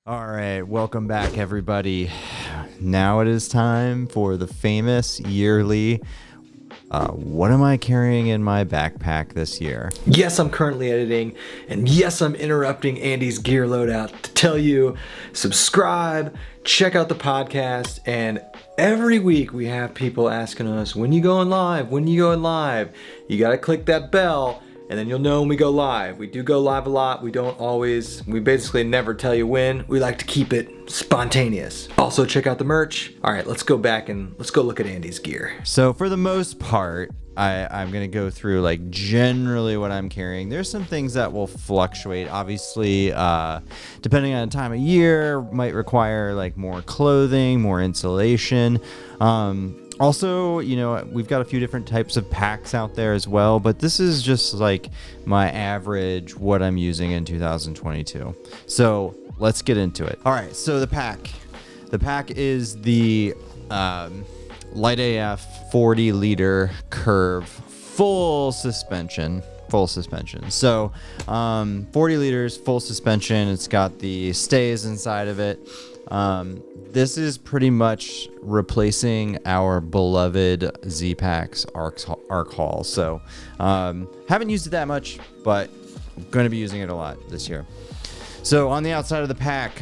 All right, welcome back, everybody. Now it is time for the famous yearly what am I carrying in my backpack this year? Yes, I'm currently editing, and yes, I'm interrupting Andy's gear loadout to tell you subscribe, check out the podcast, and every week we have people asking us, when you going live? When you going live? You gotta click that bell, and then you'll know when we go live. We do go live a lot. We basically never tell you when. We like to keep it spontaneous. Also, check out the merch. All right, let's go back and let's go look at Andy's gear. So for the most part, I'm going to go through like generally what I'm carrying. There's some things that will fluctuate. Obviously, depending on the time of year, might require like more clothing, more insulation. Also, we've got a few different types of packs out there as well, but this is just like my average, what I'm using in 2022. So let's get into it. All right, so the pack. The pack is the Light AF 40 liter curve full suspension. So 40 liters full suspension. It's got the stays inside of it. This is pretty much replacing our beloved Z-Packs Arc Haul. So haven't used it that much, but I'm going to be using it a lot this year. So on the outside of the pack,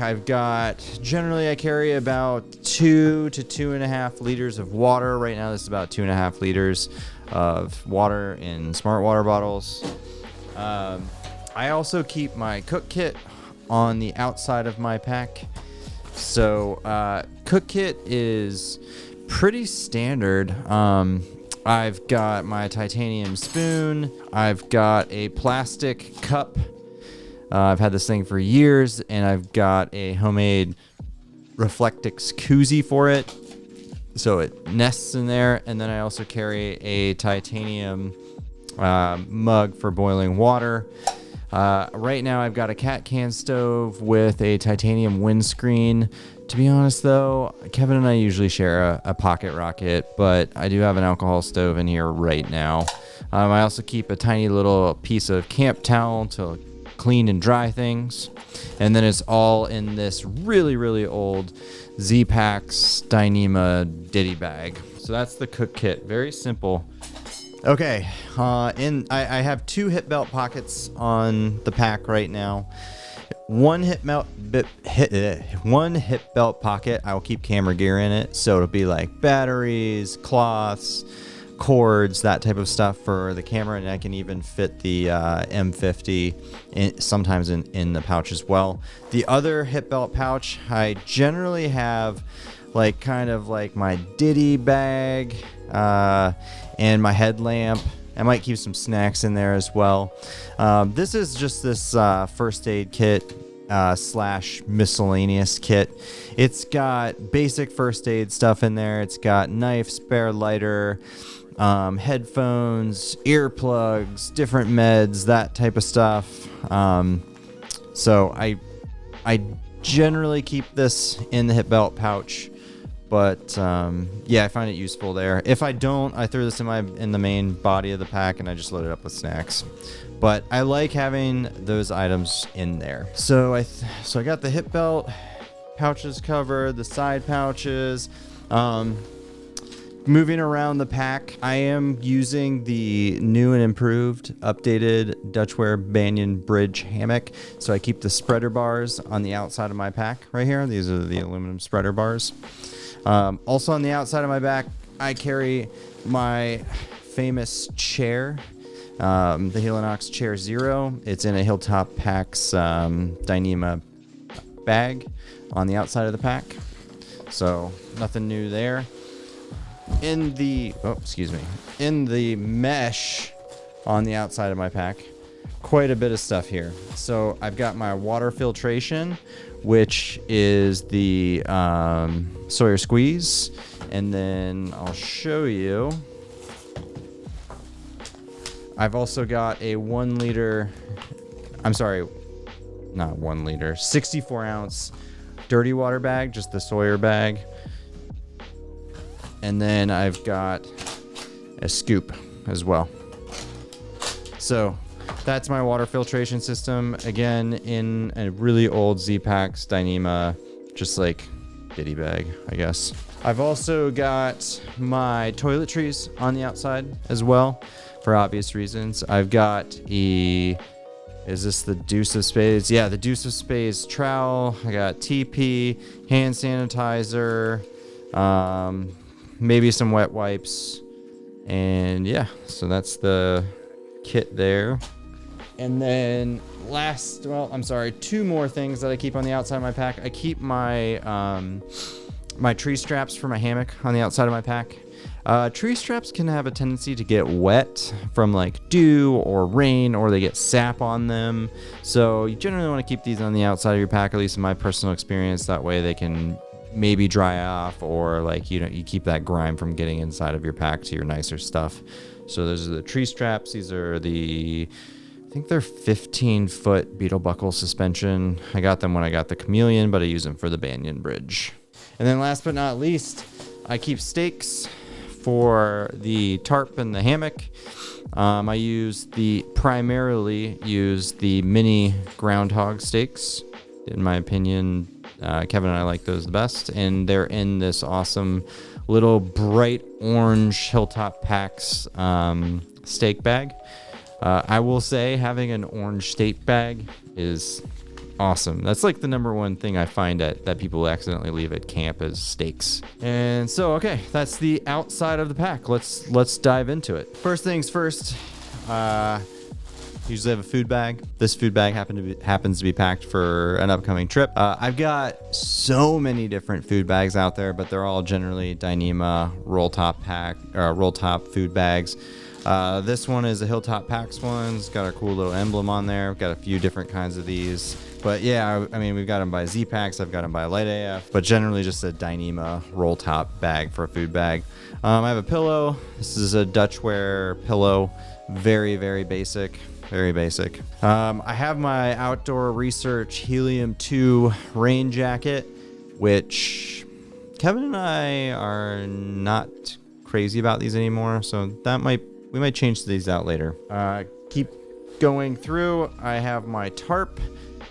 generally I carry about 2 to 2.5 liters of water. Right now this is about 2.5 liters of water in smart water bottles. I also keep my cook kit on the outside of my pack. So cook kit is pretty standard. I've got my titanium spoon. I've got a plastic cup. I've had this thing for years, and I've got a homemade Reflectix koozie for it, so it nests in there. And then I also carry a titanium mug for boiling water. Right now I've got a cat can stove with a titanium windscreen. To be honest though, Kevin and I usually share a pocket rocket, but I do have an alcohol stove in here right now. I also keep a tiny little piece of camp towel to clean and dry things. And then it's all in this really, really old Z-Packs Dyneema Ditty bag. So that's the cook kit. Very simple. Okay, I have 2 hip belt pockets on the pack right now. One hip belt pocket, I will keep camera gear in it, so it'll be like batteries, cloths, cords, that type of stuff for the camera, and I can even fit the M50 sometimes in the pouch as well. The other hip belt pouch, I generally have like kind of like my Ditty bag and my headlamp. I might keep some snacks in there as well. This is just this first aid kit / miscellaneous kit. It's got basic first aid stuff in there. It's got knife, spare lighter, headphones, earplugs, different meds, that type of stuff. So I generally keep this in the hip belt pouch. But yeah, I find it useful there. If I don't, I throw this in the main body of the pack and I just load it up with snacks. But I like having those items in there. So I got the hip belt pouches covered, the side pouches. Moving around the pack, I am using the new and improved, updated Dutchware Banyan Bridge hammock. So I keep the spreader bars on the outside of my pack right here. These are the aluminum spreader bars. Also on the outside of my back, I carry my famous chair, the Helinox Chair Zero. It's in a Hilltop Packs Dyneema bag on the outside of the pack. So nothing new there. In the mesh on the outside of my pack, quite a bit of stuff here. So I've got my water filtration, which is the Sawyer Squeeze, and then I'll show you. I've also got a 64 ounce dirty water bag, just the Sawyer bag. And then I've got a scoop as well. So That's my water filtration system. Again, in a really old Z-Packs Dyneema, just like ditty bag, I guess. I've also got my toiletries on the outside as well, for obvious reasons. I've got is this the Deuce of Spades? Yeah, the Deuce of Spades trowel. I got TP, hand sanitizer, maybe some wet wipes. And yeah, so that's the kit there. And then two more things that I keep on the outside of my pack. I keep my my tree straps for my hammock on the outside of my pack. Tree straps can have a tendency to get wet from like dew or rain, or they get sap on them. So you generally want to keep these on the outside of your pack, at least in my personal experience. That way they can maybe dry off, or like, you keep that grime from getting inside of your pack to your nicer stuff. So those are the tree straps. These are I think they're 15-foot beetle buckle suspension. I got them when I got the Chameleon, but I use them for the Banyan Bridge. And then last but not least, I keep stakes for the tarp and the hammock. I primarily use the mini groundhog stakes. In my opinion, Kevin and I like those the best, and they're in this awesome little bright orange Hilltop Packs stake bag. I will say having an orange stake bag is awesome. That's like the number one thing I find that people accidentally leave at camp is stakes. And so, okay, that's the outside of the pack. Let's dive into it. First things first, usually have a food bag. This food bag happens to be packed for an upcoming trip. I've got so many different food bags out there, but they're all generally Dyneema roll top food bags. This one is a Hilltop Packs one. It's got a cool little emblem on there. We've got a few different kinds of these. But yeah, I mean, we've got them by Z-Packs. I've got them by Light AF. But generally just a Dyneema roll top bag for a food bag. I have a pillow. This is a Dutchware pillow. Very, very basic. Very basic. I have my Outdoor Research Helium 2 rain jacket, which Kevin and I are not crazy about these anymore. So we might change these out later. Keep going through. I have my tarp.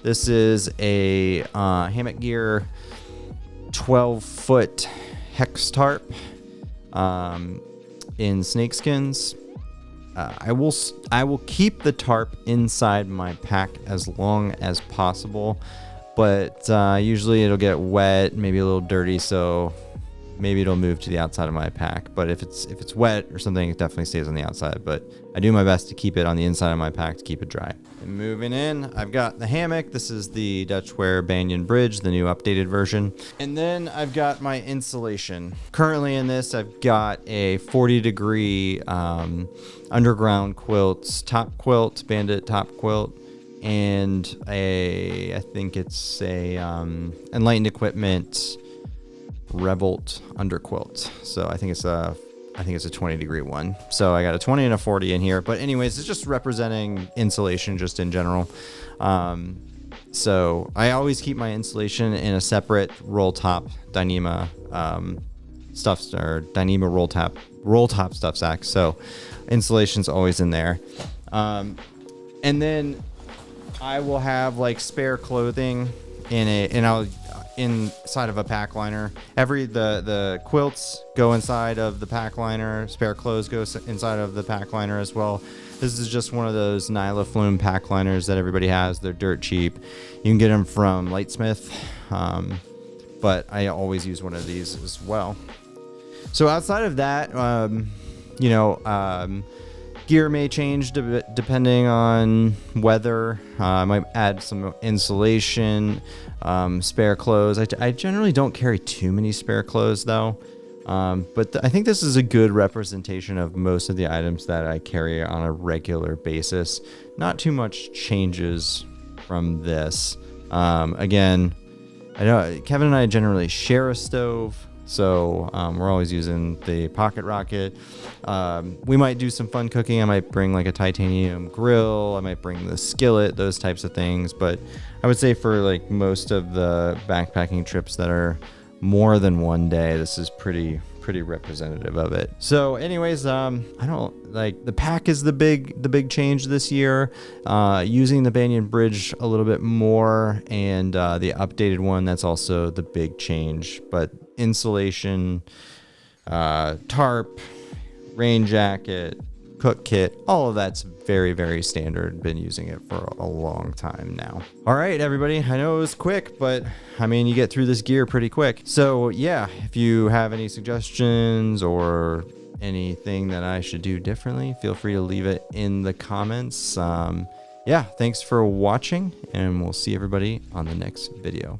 This is a Hammock Gear 12-foot hex tarp in snakeskins. I will keep the tarp inside my pack as long as possible, but usually it'll get wet, maybe a little dirty, so maybe it'll move to the outside of my pack. But if it's wet or something, it definitely stays on the outside. But I do my best to keep it on the inside of my pack to keep it dry. And moving in, I've got the hammock. This is the Dutchware Banyan Bridge, the new updated version. And then I've got my insulation. Currently in this, I've got a 40-degree underground quilts top quilt, Bandit top quilt, and I think it's a Enlightened Equipment Revolt underquilt. So I think it's a 20-degree one. So I got a 20 and a 40 in here. But anyways, it's just representing insulation just in general. So I always keep my insulation in a separate roll top Dyneema Dyneema roll top stuff sack. So insulation's always in there. And then I will have like spare clothing inside of a pack liner. The quilts go inside of the pack liner. Spare clothes go inside of the pack liner as well. This is just one of those Nyla Flume pack liners that everybody has. They're dirt cheap. You can get them from Lightsmith, but I always use one of these as well. So outside of that, gear may change depending on weather. I might add some insulation, spare clothes. I generally don't carry too many spare clothes though. But I think this is a good representation of most of the items that I carry on a regular basis. Not too much changes from this. Again, I know Kevin and I generally share a stove. So we're always using the Pocket Rocket. We might do some fun cooking. I might bring like a titanium grill. I might bring the skillet, those types of things. But I would say for like most of the backpacking trips that are more than one day, this is pretty pretty representative of it. So anyways, I don't like the pack is the big change this year. Using the Banyan Bridge a little bit more, and the updated one, that's also the big change. But insulation, tarp, rain jacket, cook kit, all of that's very, very standard. Been using it for a long time now. All right, everybody, I know it was quick, but I mean, you get through this gear pretty quick. So yeah, if you have any suggestions or anything that I should do differently, feel free to leave it in the comments. Yeah, thanks for watching, and we'll see everybody on the next video.